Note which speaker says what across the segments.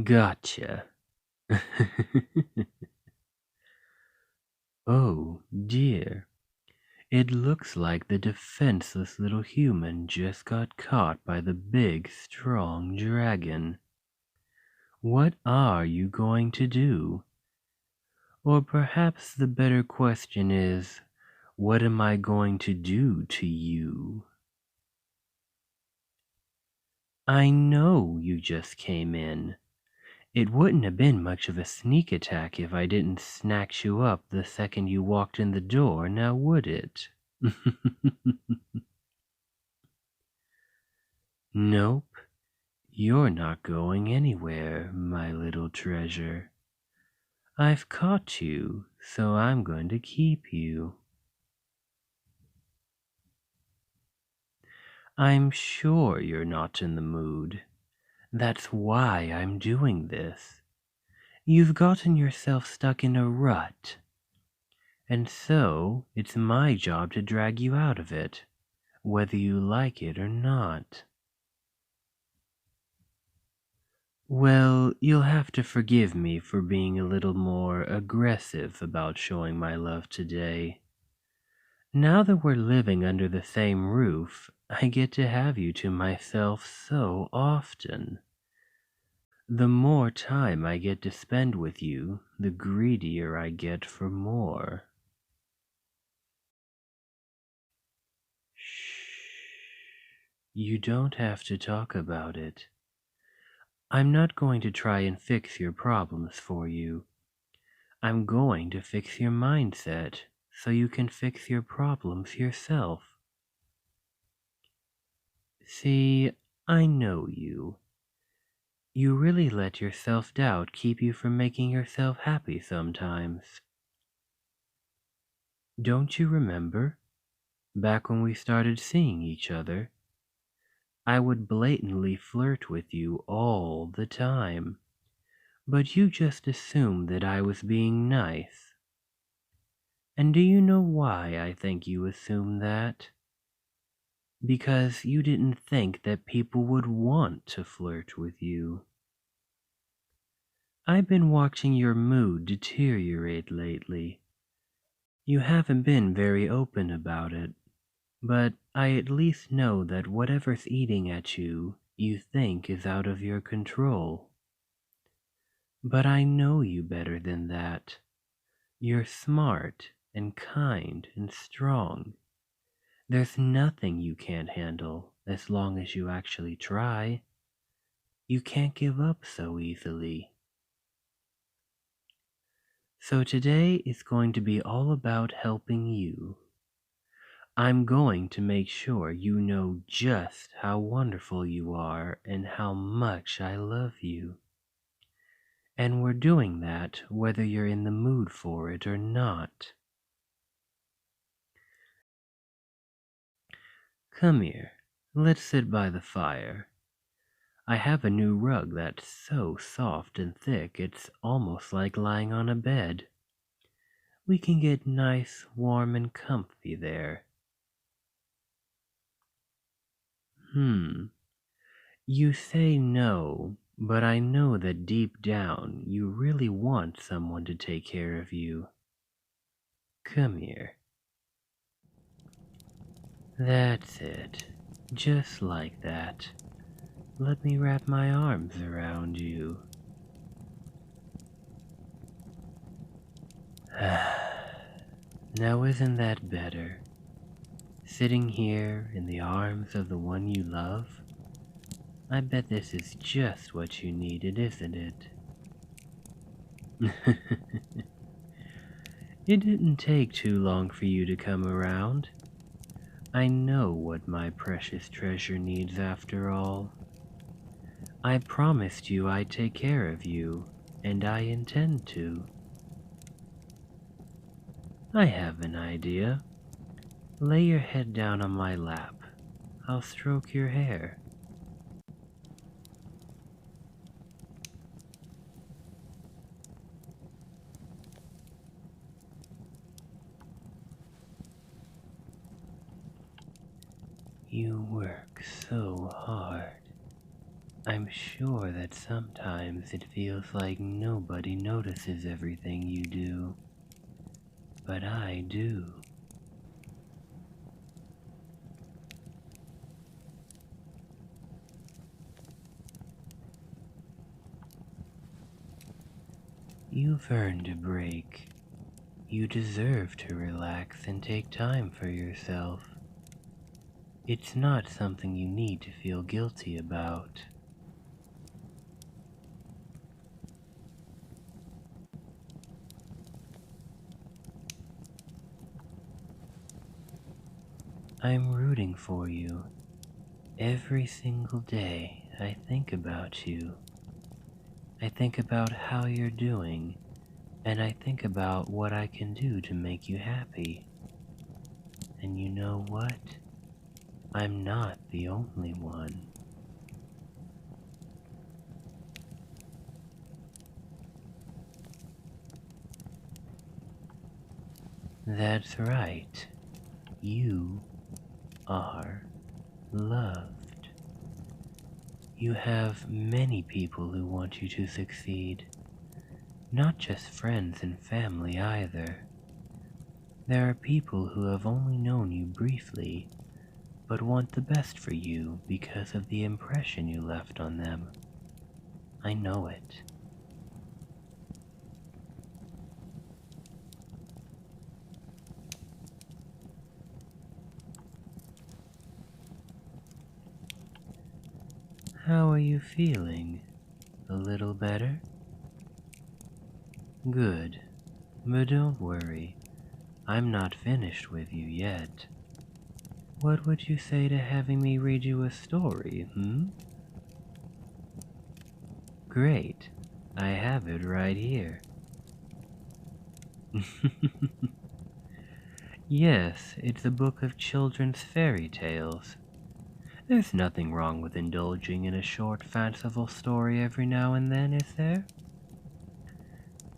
Speaker 1: Gotcha. Oh dear. It looks like the defenseless little human just got caught by the big, strong dragon. What are you going to do? Or perhaps the better question is, what am I going to do to you? I know you just came in. It wouldn't have been much of a sneak attack if I didn't snatch you up the second you walked in the door, now would it? Nope, you're not going anywhere, my little treasure. I've caught you, so I'm going to keep you. I'm sure you're not in the mood. That's why I'm doing this. You've gotten yourself stuck in a rut, and so it's my job to drag you out of it, whether you like it or not. Well, you'll have to forgive me for being a little more aggressive about showing my love today. Now that we're living under the same roof, I get to have you to myself so often. The more time I get to spend with you, the greedier I get for more. Shh. You don't have to talk about it. I'm not going to try and fix your problems for you. I'm going to fix your mindset so you can fix your problems yourself. See, I know you. You really let your self-doubt keep you from making yourself happy sometimes. Don't you remember? Back when we started seeing each other, I would blatantly flirt with you all the time, but you just assumed that I was being nice. And do you know why I think you assumed that? Because you didn't think that people would want to flirt with you. I've been watching your mood deteriorate lately. You haven't been very open about it, but I at least know that whatever's eating at you, you think is out of your control. But I know you better than that. You're smart and kind and strong. There's nothing you can't handle as long as you actually try. You can't give up so easily. So today is going to be all about helping you. I'm going to make sure you know just how wonderful you are and how much I love you. And we're doing that whether you're in the mood for it or not. Come here, let's sit by the fire. I have a new rug that's so soft and thick it's almost like lying on a bed. We can get nice, warm, and comfy there. You say no, but I know that deep down you really want someone to take care of you. Come here. That's it. Just like that. Let me wrap my arms around you. Now isn't that better? Sitting here in the arms of the one you love? I bet this is just what you needed, isn't it? It didn't take too long for you to come around. I know what my precious treasure needs after all. I promised you I'd take care of you, and I intend to. I have an idea. Lay your head down on my lap. I'll stroke your hair. You work so hard. I'm sure that sometimes it feels like nobody notices everything you do, but I do. You've earned a break. You deserve to relax and take time for yourself. It's not something you need to feel guilty about. I'm rooting for you. Every single day I think about you. I think about how you're doing, and I think about what I can do to make you happy. And you know what? I'm not the only one. That's right. You are loved. You have many people who want you to succeed. Not just friends and family either. There are people who have only known you briefly, but want the best for you because of the impression you left on them. I know it. How are you feeling? A little better? Good, but don't worry. I'm not finished with you yet. What would you say to having me read you a story, Great. I have it right here. Yes, it's a book of children's fairy tales. There's nothing wrong with indulging in a short, fanciful story every now and then, is there?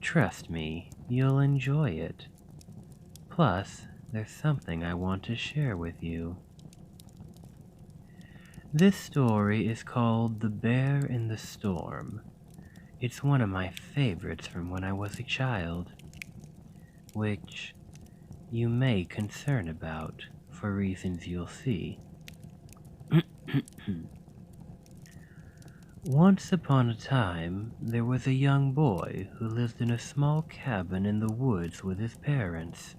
Speaker 1: Trust me, you'll enjoy it. Plus, there's something I want to share with you. This story is called The Bear in the Storm. It's one of my favorites from when I was a child, which you may concern about for reasons you'll see. Once upon a time, there was a young boy who lived in a small cabin in the woods with his parents.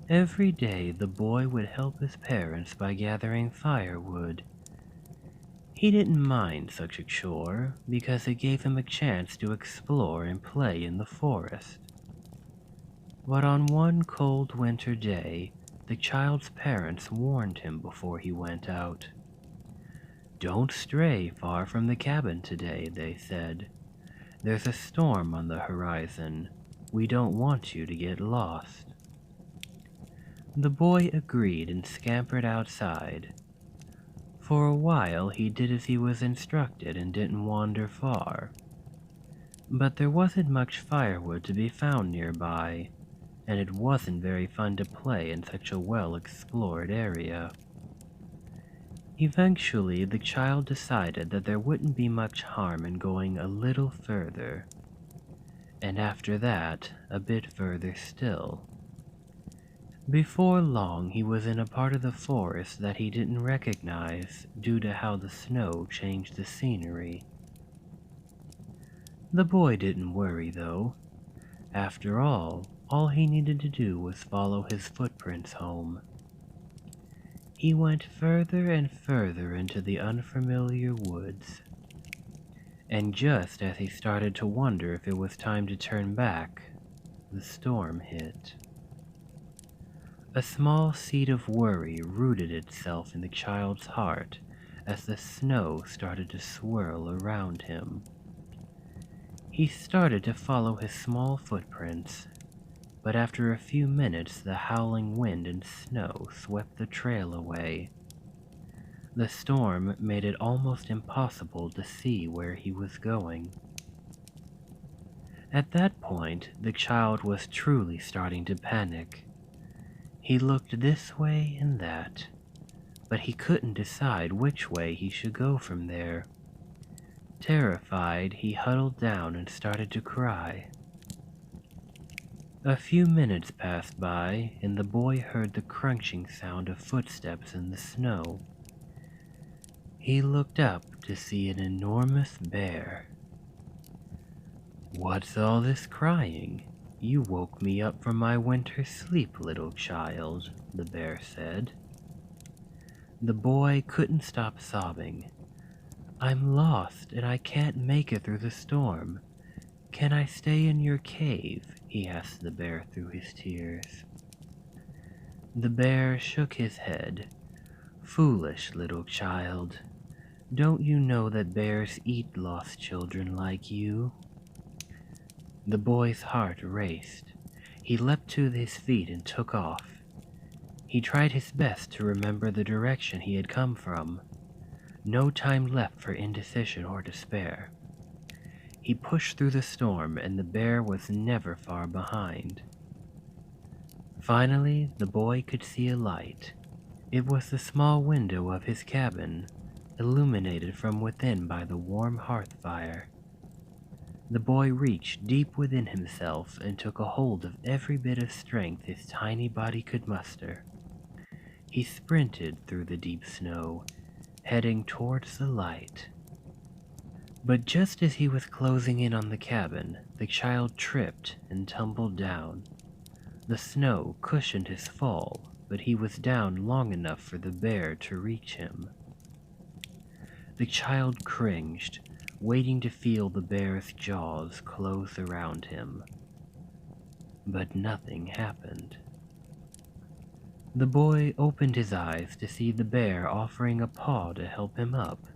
Speaker 1: Every day, the boy would help his parents by gathering firewood. He didn't mind such a chore because it gave him a chance to explore and play in the forest. But on one cold winter day, the child's parents warned him before he went out. "Don't stray far from the cabin today," they said. "There's a storm on the horizon. We don't want you to get lost." The boy agreed and scampered outside. For a while he did as he was instructed and didn't wander far. But there wasn't much firewood to be found nearby, and it wasn't very fun to play in such a well-explored area. Eventually, the child decided that there wouldn't be much harm in going a little further, and after that, a bit further still. Before long, he was in a part of the forest that he didn't recognize due to how the snow changed the scenery. The boy didn't worry, though. After all he needed to do was follow his footprints home. He went further and further into the unfamiliar woods, and just as he started to wonder if it was time to turn back, the storm hit. A small seed of worry rooted itself in the child's heart as the snow started to swirl around him. He started to follow his small footprints, but after a few minutes the howling wind and snow swept the trail away. The storm made it almost impossible to see where he was going. At that point, the child was truly starting to panic. He looked this way and that, but he couldn't decide which way he should go from there. Terrified, he huddled down and started to cry. A few minutes passed by, and the boy heard the crunching sound of footsteps in the snow. He looked up to see an enormous bear. "What's all this crying? You woke me up from my winter sleep, little child," the bear said. The boy couldn't stop sobbing. "I'm lost and I can't make it through the storm. Can I stay in your cave?" he asked the bear through his tears. The bear shook his head. "Foolish little child. Don't you know that bears eat lost children like you?" The boy's heart raced. He leapt to his feet and took off. He tried his best to remember the direction he had come from. No time left for indecision or despair. He pushed through the storm, and the bear was never far behind. Finally, the boy could see a light. It was the small window of his cabin, illuminated from within by the warm hearth fire. The boy reached deep within himself and took a hold of every bit of strength his tiny body could muster. He sprinted through the deep snow, heading towards the light. But just as he was closing in on the cabin, the child tripped and tumbled down. The snow cushioned his fall, but he was down long enough for the bear to reach him. The child cringed, waiting to feel the bear's jaws close around him. But nothing happened. The boy opened his eyes to see the bear offering a paw to help him up.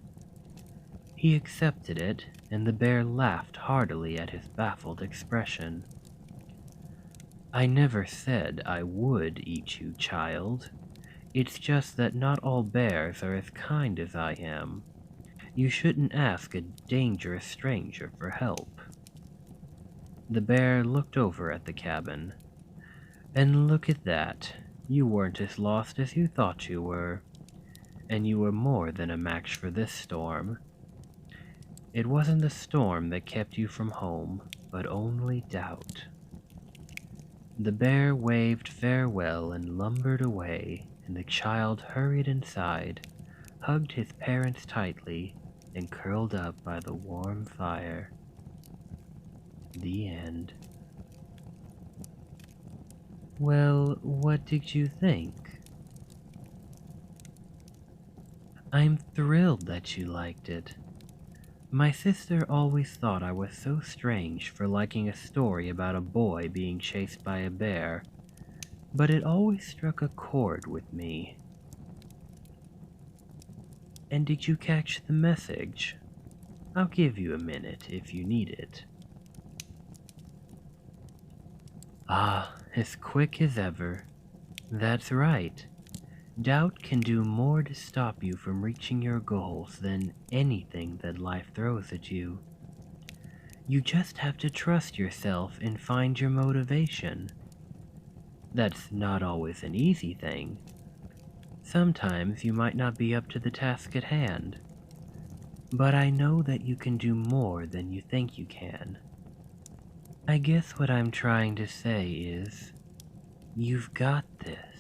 Speaker 1: He accepted it, and the bear laughed heartily at his baffled expression. "I never said I would eat you, child. It's just that not all bears are as kind as I am. You shouldn't ask a dangerous stranger for help." The bear looked over at the cabin. "And look at that. You weren't as lost as you thought you were. And you were more than a match for this storm. It wasn't the storm that kept you from home, but only doubt." The bear waved farewell and lumbered away, and the child hurried inside, hugged his parents tightly, and curled up by the warm fire. The end. Well, what did you think? I'm thrilled that you liked it. My sister always thought I was so strange for liking a story about a boy being chased by a bear, but it always struck a chord with me. And did you catch the message? I'll give you a minute if you need it. Ah, as quick as ever. That's right. Doubt can do more to stop you from reaching your goals than anything that life throws at you. You just have to trust yourself and find your motivation. That's not always an easy thing. Sometimes you might not be up to the task at hand. But I know that you can do more than you think you can. I guess what I'm trying to say is, you've got this.